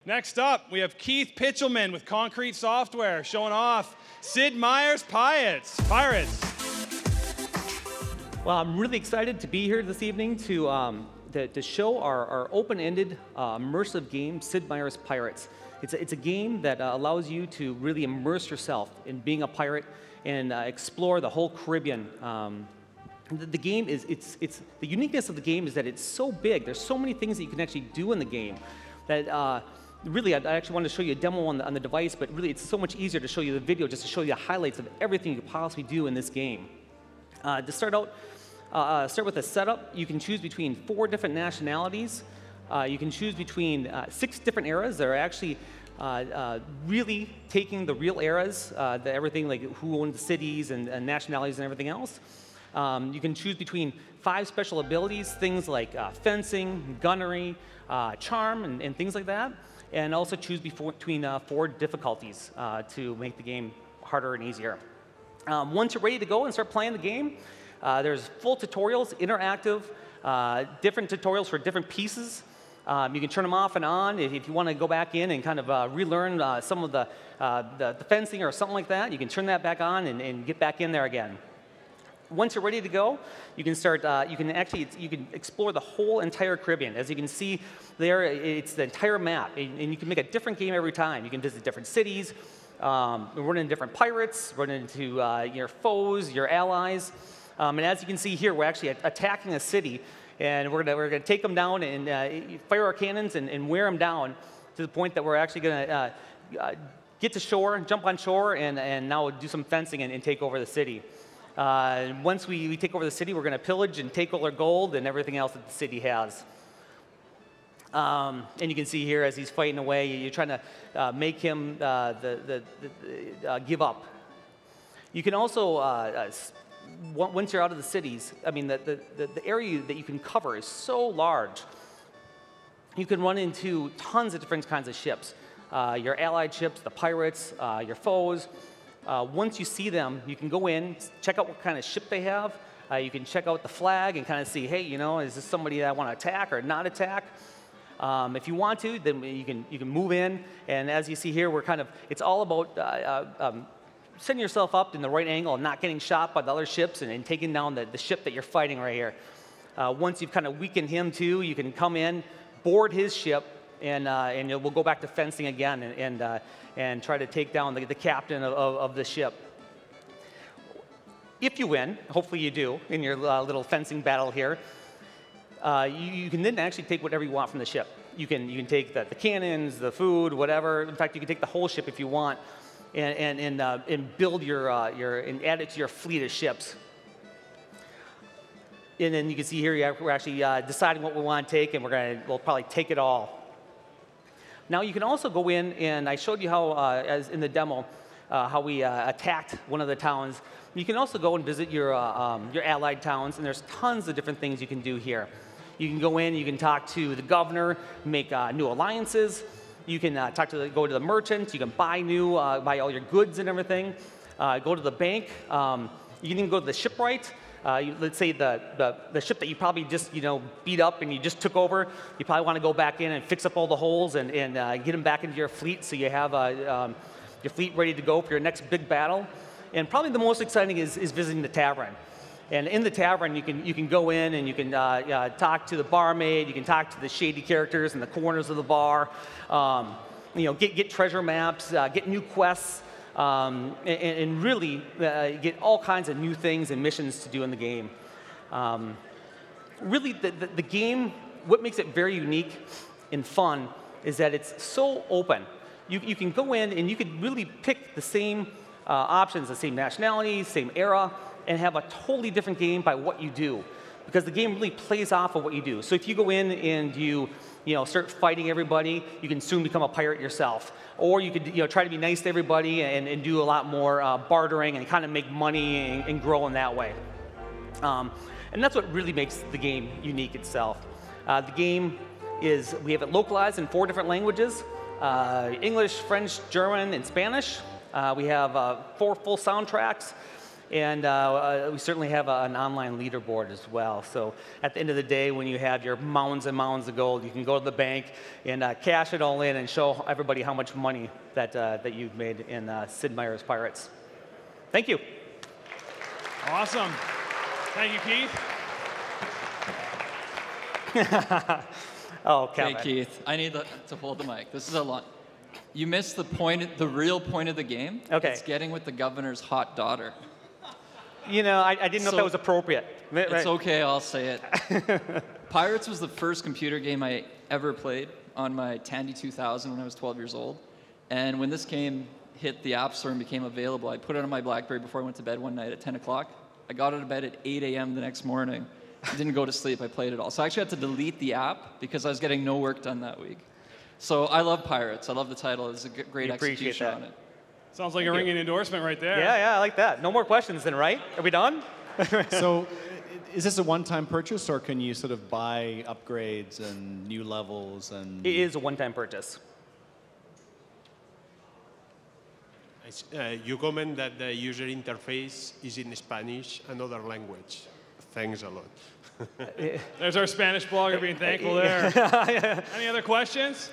Next up, we have Keith Pitchelman with Concrete Software showing off Sid Meier's Pirates. Well, I'm really excited to be here this evening to show our open-ended, immersive game, Sid Meier's Pirates. It's a game that allows you to really immerse yourself in being a pirate and explore the whole Caribbean. The game is, the uniqueness of the game is that it's so big. There's so many things that you can actually do in the game that really, I actually wanted to show you a demo on the device, but really it's so much easier to show you the video just to show you the highlights of everything you could possibly do in this game. To start out, start with a setup. You can choose between 4 different nationalities. You can choose between 6 different eras that are actually really taking the real eras, everything like who owned the cities and nationalities and everything else. You can choose between 5 special abilities, things like fencing, gunnery, charm, and things like that. And also choose between 4 difficulties to make the game harder and easier. Once you're ready to go and start playing the game, there's full tutorials, interactive, different tutorials for different pieces. You can turn them off and on if you want to go back in and kind of relearn some of the fencing or something like that. You can turn that back on and get back in there again. Once you're ready to go, you can start. You can explore the whole entire Caribbean. As you can see there, it's the entire map, and you can make a different game every time. You can visit different cities, run into different pirates, run into your foes, your allies, and as you can see here, we're actually attacking a city, and we're gonna take them down and fire our cannons and wear them down to the point that we're actually gonna get to shore, jump on shore, and now do some fencing and take over the city. Once we take over the city, we're going to pillage and take all their gold and everything else that the city has. And you can see here as he's fighting away, you're trying to make him give up. You can also, once you're out of the cities, I mean, the area that you can cover is so large. You can run into tons of different kinds of ships. Your allied ships, the pirates, your foes. Once you see them, you can go in, check out what kind of ship they have. You can check out the flag and kind of see, hey, you know, is this somebody that I want to attack or not attack? If you want to, then you can move in. And as you see here, it's all about setting yourself up in the right angle and not getting shot by the other ships and taking down the ship that you're fighting right here. Once you've kind of weakened him too, you can come in, board his ship, and we'll go back to fencing again and try to take down the captain of the ship. If you win, hopefully you do, in your little fencing battle here, you can then actually take whatever you want from the ship. You can take the cannons, the food, whatever. In fact, you can take the whole ship if you want, and build and add it to your fleet of ships. And then you can see here we're actually deciding what we want to take, and we'll probably take it all. Now you can also go in, and I showed you how, as in the demo, how we attacked one of the towns. You can also go and visit your allied towns, and there's tons of different things you can do here. You can go in, you can talk to the governor, make new alliances. You can go to the merchant. You can buy all your goods and everything. Go to the bank. You can even go to the shipwright. Let's say the ship that you probably just beat up and you just took over, you probably want to go back in and fix up all the holes and get them back into your fleet so you have your fleet ready to go for your next big battle. And probably the most exciting is visiting the tavern. And in the tavern, you can go in and you can talk to the barmaid, you can talk to the shady characters in the corners of the bar, get treasure maps, get new quests. And really get all kinds of new things and missions to do in the game. Really, the game, what makes it very unique and fun is that it's so open. You can go in and you can really pick the same options, the same nationality, same era, and have a totally different game by what you do. Because the game really plays off of what you do. So if you go in and you start fighting everybody, you can soon become a pirate yourself. Or you could try to be nice to everybody and do a lot more bartering and kind of make money and grow in that way. And that's what really makes the game unique itself. The game we have it localized in 4 different languages, English, French, German, and Spanish. We have 4 full soundtracks. And we certainly have an online leaderboard as well. So at the end of the day, when you have your mounds and mounds of gold, you can go to the bank and cash it all in and show everybody how much money that you've made in Sid Meier's Pirates. Thank you. Awesome. Thank you, Keith. Oh, Kevin. Hey, Keith, I need to hold the mic. This is a lot. You missed the real point of the game. Okay. It's getting with the governor's hot daughter. You know, I didn't know if that was appropriate. It's okay, I'll say it. Pirates was the first computer game I ever played on my Tandy 2000 when I was 12 years old. And when this game hit the App Store and became available, I put it on my BlackBerry before I went to bed one night at 10 o'clock. I got out of bed at 8 a.m. the next morning. I didn't go to sleep, I played it all. So I actually had to delete the app because I was getting no work done that week. So I love Pirates. I love the title. It's a great execution on it. Sounds like a ringing endorsement right there. Yeah, I like that. No more questions then, right? Are we done? So is this a one-time purchase, or can you sort of buy upgrades and new levels? And It is a one-time purchase. You comment that the user interface is in Spanish and other language. Thanks a lot. There's our Spanish blogger being thankful there. Any other questions?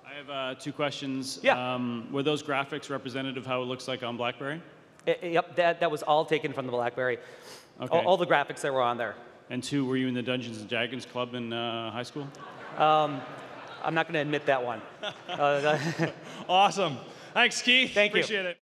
I have 2 questions. Yeah. Were those graphics representative of how it looks like on BlackBerry? Yep, that was all taken from the BlackBerry. Okay. All the graphics that were on there. And 2, were you in the Dungeons and Dragons club in high school? I'm not going to admit that one. Awesome. Thanks, Keith. Thank you. Appreciate it.